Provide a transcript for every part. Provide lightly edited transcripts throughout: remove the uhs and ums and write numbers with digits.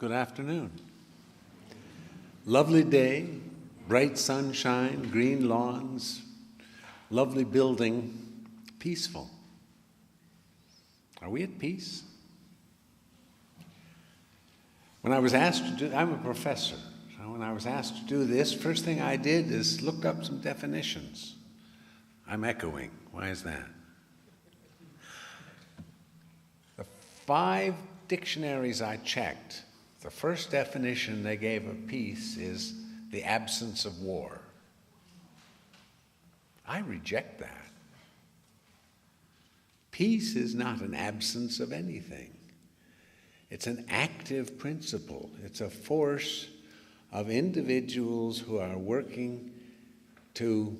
Good afternoon. Lovely day, bright sunshine, green lawns, lovely building, peaceful. Are we at peace? When I was asked to do, I'm a professor, so when I was asked to do this, first thing I did is looked up some definitions. I'm echoing. Why is that? The 5 dictionaries I checked, the first definition they gave of peace is the absence of war. I reject that. Peace is not an absence of anything. It's an active principle. It's a force of individuals who are working to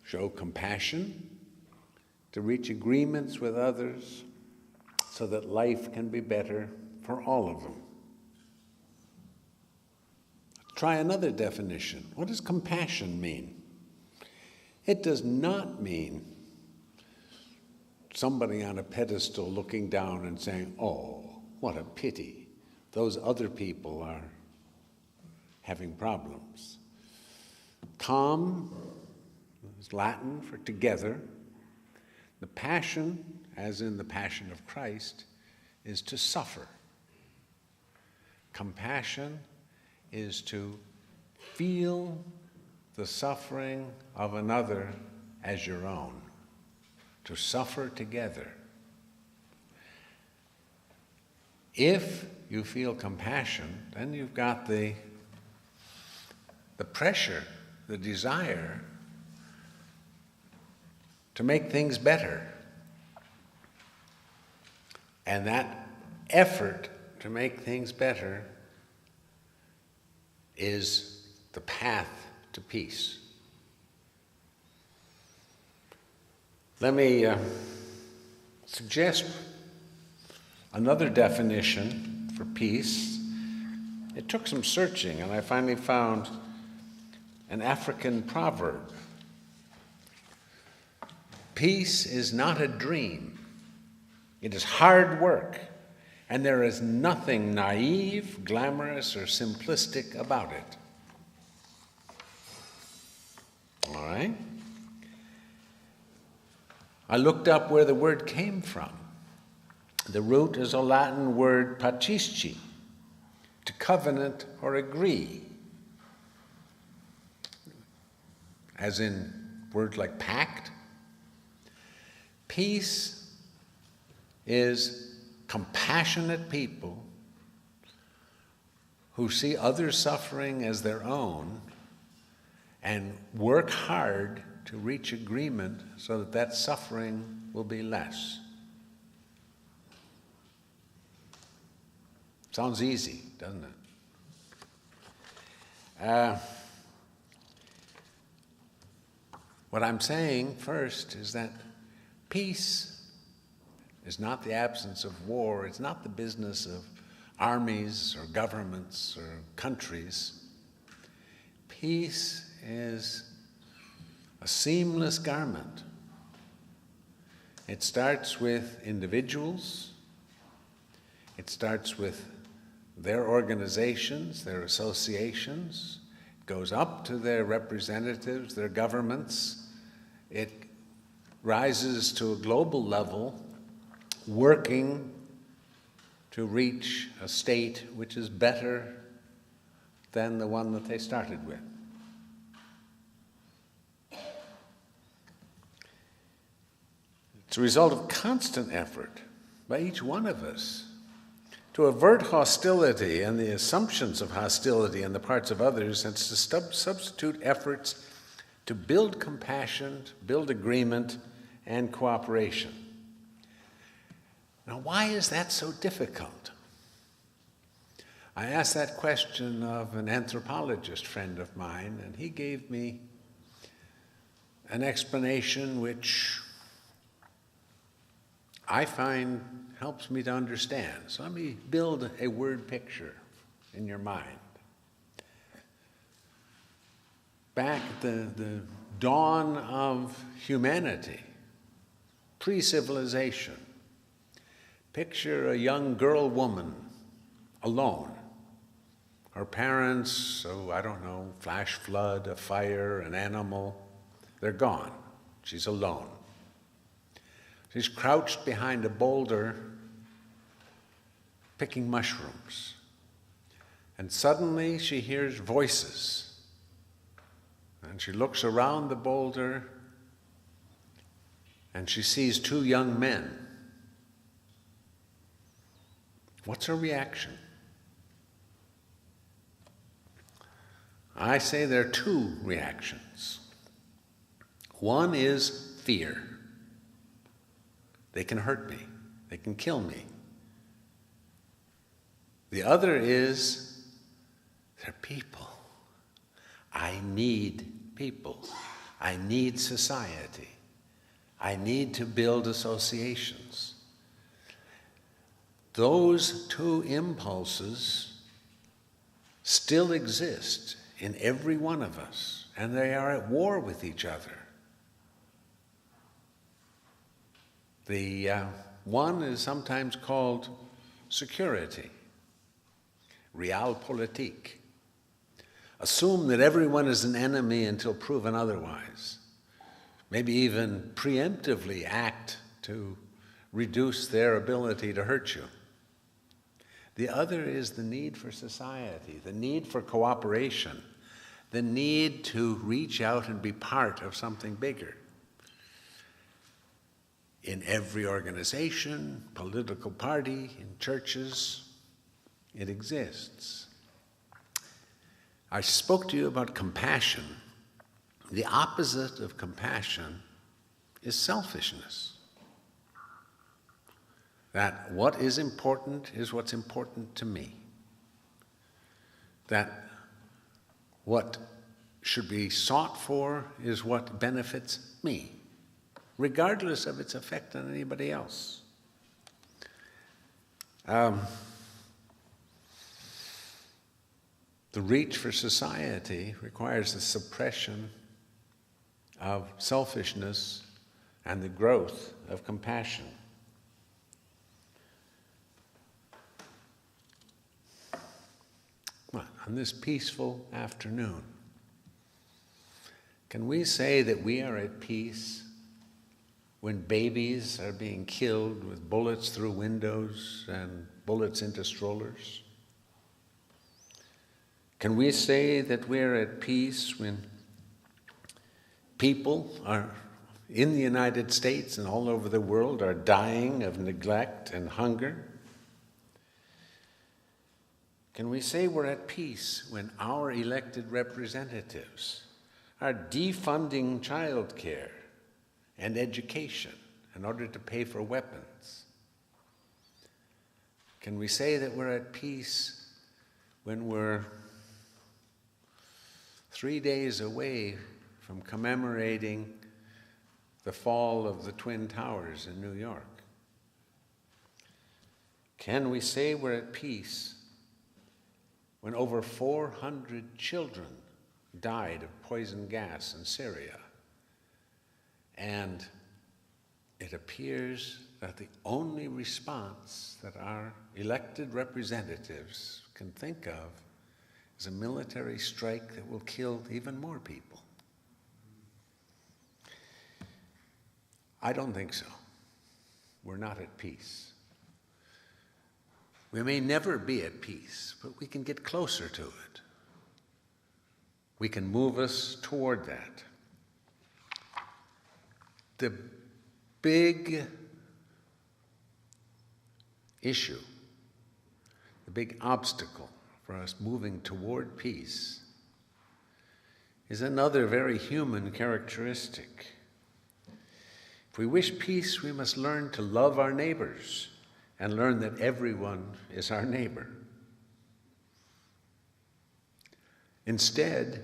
show compassion, to reach agreements with others so that life can be better for all of them. Try another definition. What does compassion mean? It does not mean somebody on a pedestal looking down and saying, "Oh, what a pity. Those other people are having problems." Com is Latin for together. The passion, as in the Passion of Christ, is to suffer. Compassion is to feel the suffering of another as your own, to suffer together. If you feel compassion, then you've got the pressure, the desire to make things better. And that effort to make things better is the path to peace. Let me suggest another definition for peace. It took some searching, and I finally found an African proverb. Peace is not a dream. It is hard work, and there is nothing naive, glamorous, or simplistic about it. All right? I looked up where the word came from. The root is a Latin word pacisci, to covenant or agree, as in words like pact. Peace is compassionate people who see others' suffering as their own and work hard to reach agreement so that that suffering will be less. Sounds easy, doesn't it? What I'm saying first is that peace is not the absence of war. It's not the business of armies or governments or countries. Peace is a seamless garment. It starts with individuals. It starts with their organizations, their associations. It goes up to their representatives, their governments. It rises to a global level, working to reach a state which is better than the one that they started with. It's a result of constant effort by each one of us to avert hostility and the assumptions of hostility on the parts of others, and to substitute efforts to build compassion, to build agreement and cooperation. Now, why is that so difficult? I asked that question of an anthropologist friend of mine, and he gave me an explanation which I find helps me to understand. So let me build a word picture in your mind. Back at the dawn of humanity, pre-civilization, picture a young girl woman alone. Her parents, I don't know, flash flood, a fire, an animal, they're gone. She's alone. She's crouched behind a boulder picking mushrooms. And suddenly she hears voices. And she looks around the boulder and she sees two young men. What's her reaction? I say there are two reactions. One is fear. They can hurt me. They can kill me. The other is, they're people. I need people. I need society. I need to build associations. Those two impulses still exist in every one of us, and they are at war with each other. The one is sometimes called security, realpolitik. Assume that everyone is an enemy until proven otherwise. Maybe even preemptively act to reduce their ability to hurt you. The other is the need for society, the need for cooperation, the need to reach out and be part of something bigger. In every organization, political party, in churches, it exists. I spoke to you about compassion. The opposite of compassion is selfishness. That what is important is what's important to me. That what should be sought for is what benefits me, regardless of its effect on anybody else. The reach for society requires the suppression of selfishness and the growth of compassion. On this peaceful afternoon, can we say that we are at peace when babies are being killed with bullets through windows and bullets into strollers? Can we say that we're at peace when people are in the United States and all over the world are dying of neglect and hunger? Can we say we're at peace when our elected representatives are defunding childcare and education in order to pay for weapons? Can we say that we're at peace when we're 3 days away from commemorating the fall of the Twin Towers in New York? Can we say we're at peace when over 400 children died of poison gas in Syria? And it appears that the only response that our elected representatives can think of is a military strike that will kill even more people. I don't think so. We're not at peace. We may never be at peace, but we can get closer to it. We can move us toward that. The big issue, the big obstacle for us moving toward peace is another very human characteristic. If we wish peace, we must learn to love our neighbors and learn that everyone is our neighbor. Instead,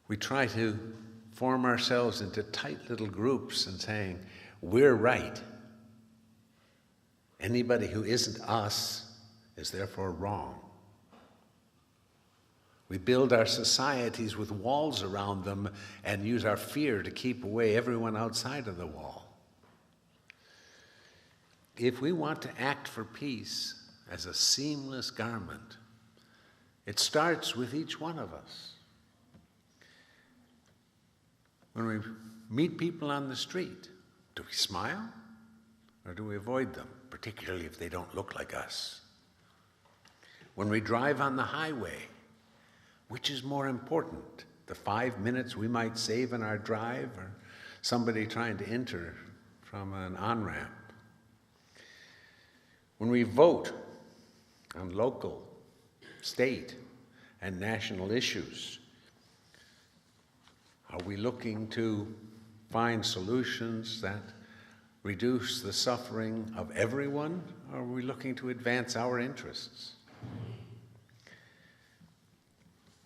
we try to form ourselves into tight little groups and saying, we're right. Anybody who isn't us is therefore wrong. We build our societies with walls around them and use our fear to keep away everyone outside of the wall. If we want to act for peace, as a seamless garment. It starts with each one of us. When we meet people on the street, do we smile or do we avoid them, particularly if they don't look like us? When we drive on the highway, which is more important, the 5 minutes we might save in our drive or somebody trying to enter from an on-ramp? When we vote on local, state, and national issues, are we looking to find solutions that reduce the suffering of everyone, or are we looking to advance our interests?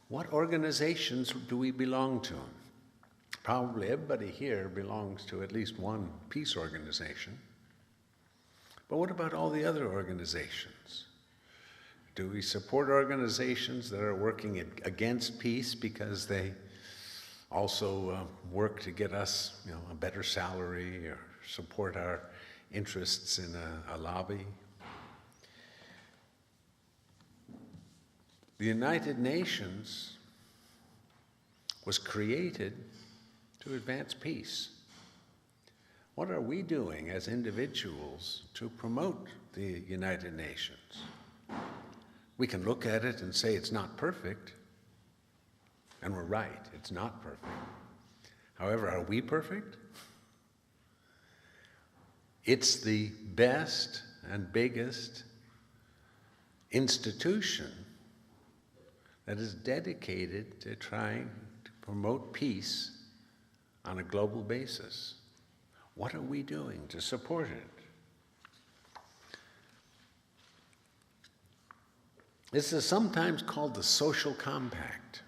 What organizations do we belong to? Probably everybody here belongs to at least one peace organization. But what about all the other organizations? Do we support organizations that are working against peace because they also work to get us, a better salary or support our interests in a lobby? The United Nations was created to advance peace. What are we doing as individuals to promote the United Nations? We can look at it and say it's not perfect, and we're right, it's not perfect. However, are we perfect? It's the best and biggest institution that is dedicated to trying to promote peace on a global basis. What are we doing to support it? This is sometimes called the social compact,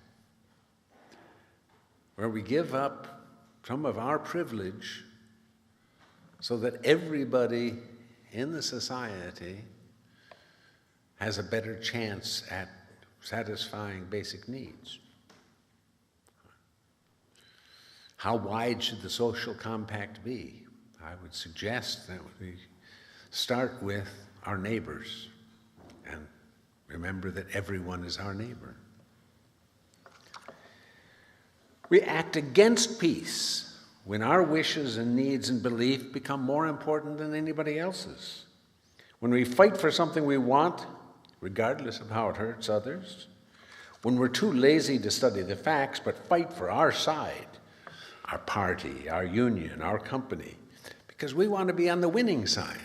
where we give up some of our privilege so that everybody in the society has a better chance at satisfying basic needs. How wide should the social compact be? I would suggest that we start with our neighbors and remember that everyone is our neighbor. We act against peace when our wishes and needs and belief become more important than anybody else's. When we fight for something we want, regardless of how it hurts others. When we're too lazy to study the facts, but fight for our side, our party, our union, our company, because we want to be on the winning side.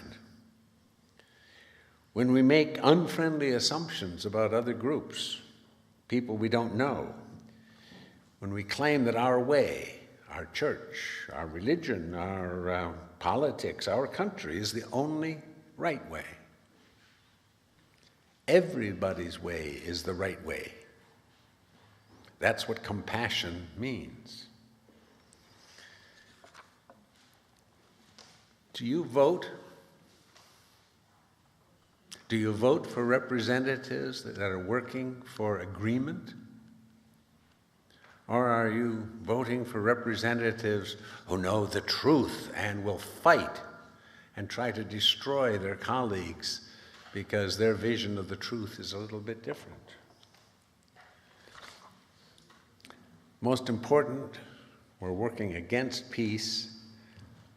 When we make unfriendly assumptions about other groups, people we don't know. When we claim that our way, our church, our religion, our politics, our country is the only right way. Everybody's way is the right way. That's what compassion means. Do you vote? Do you vote for representatives that are working for agreement? Or are you voting for representatives who know the truth and will fight and try to destroy their colleagues because their vision of the truth is a little bit different? Most important, we're working against peace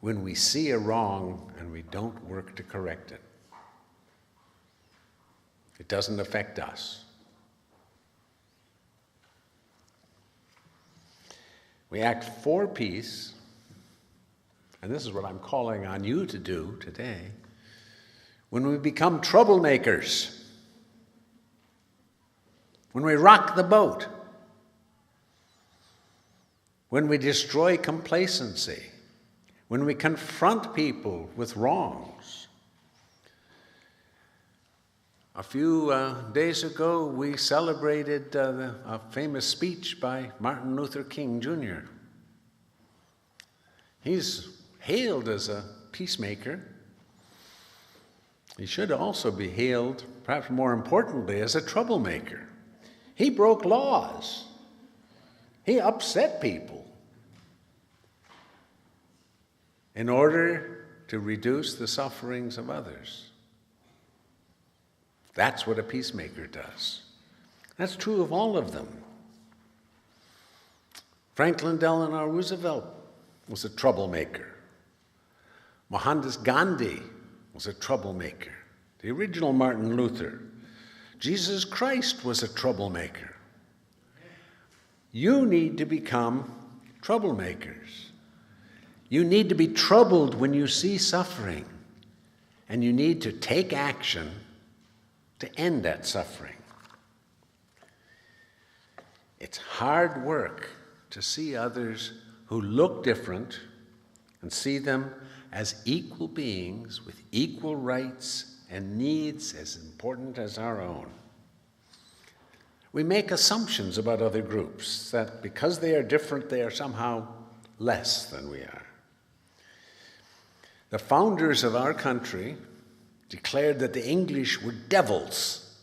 when we see a wrong and we don't work to correct it. It doesn't affect us. We act for peace, and this is what I'm calling on you to do today, when we become troublemakers, when we rock the boat, when we destroy complacency, when we confront people with wrongs. A few days ago, we celebrated a famous speech by Martin Luther King, Jr. He's hailed as a peacemaker. He should also be hailed, perhaps more importantly, as a troublemaker. He broke laws. He upset people in order to reduce the sufferings of others. That's what a peacemaker does. That's true of all of them. Franklin Delano Roosevelt was a troublemaker. Mohandas Gandhi was a troublemaker. The original Martin Luther. Jesus Christ was a troublemaker. You need to become troublemakers. You need to be troubled when you see suffering, and you need to take action to end that suffering. It's hard work to see others who look different and see them as equal beings with equal rights and needs as important as our own. We make assumptions about other groups, that because they are different, they are somehow less than we are. The founders of our country declared that the English were devils.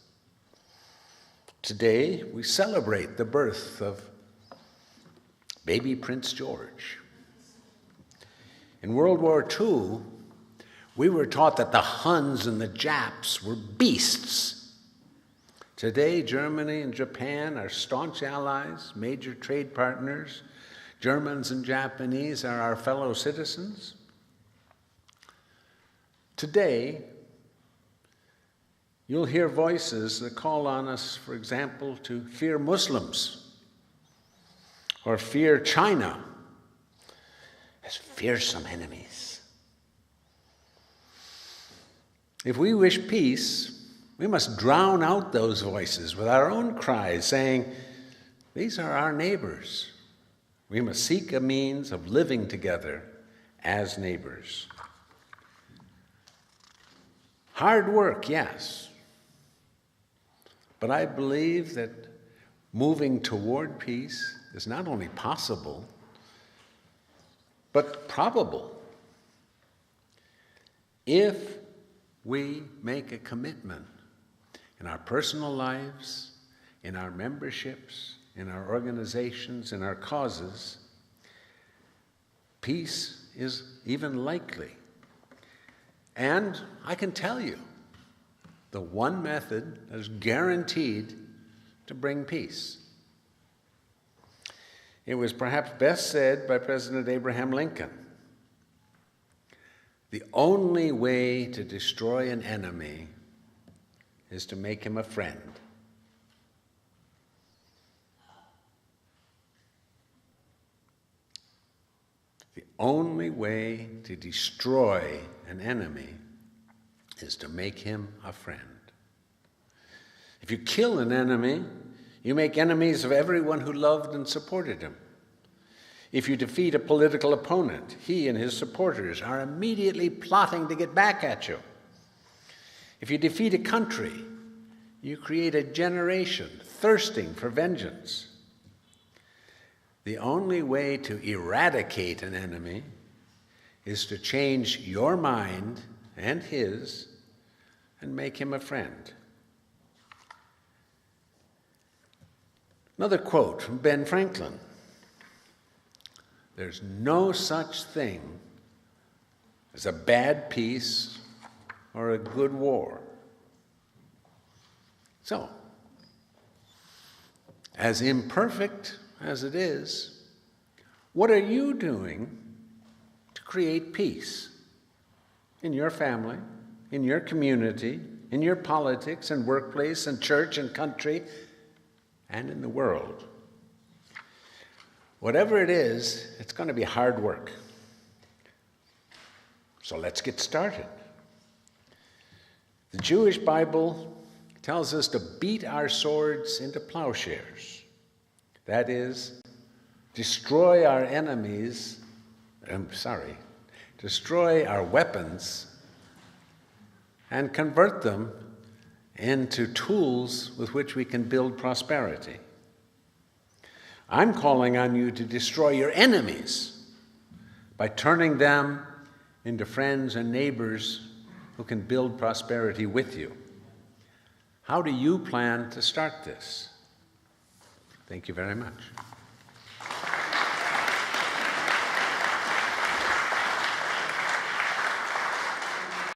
Today, we celebrate the birth of baby Prince George. In World War II, we were taught that the Huns and the Japs were beasts. Today, Germany and Japan are staunch allies, major trade partners. Germans and Japanese are our fellow citizens. Today, you'll hear voices that call on us, for example, to fear Muslims or fear China as fearsome enemies. If we wish peace, we must drown out those voices with our own cries, saying, these are our neighbors. We must seek a means of living together as neighbors. Hard work, yes. But I believe that moving toward peace is not only possible, but probable. If we make a commitment in our personal lives, in our memberships, in our organizations, in our causes, peace is even likely. And I can tell you, the one method that is guaranteed to bring peace. It was perhaps best said by President Abraham Lincoln. The only way to destroy an enemy is to make him a friend. The only way to destroy an enemy is to make him a friend. If you kill an enemy, you make enemies of everyone who loved and supported him. If you defeat a political opponent, he and his supporters are immediately plotting to get back at you. If you defeat a country, you create a generation thirsting for vengeance. The only way to eradicate an enemy is to change your mind and his and make him a friend. Another quote from Ben Franklin. There's no such thing as a bad peace or a good war. So, as imperfect as it is, what are you doing to create peace in your family, in your community, in your politics and workplace and church and country, and in the world? Whatever it is, it's going to be hard work. So let's get started. The Jewish Bible tells us to beat our swords into plowshares. That is, destroy our enemies, destroy our weapons and convert them into tools with which we can build prosperity. I'm calling on you to destroy your enemies by turning them into friends and neighbors who can build prosperity with you. How do you plan to start this? Thank you very much.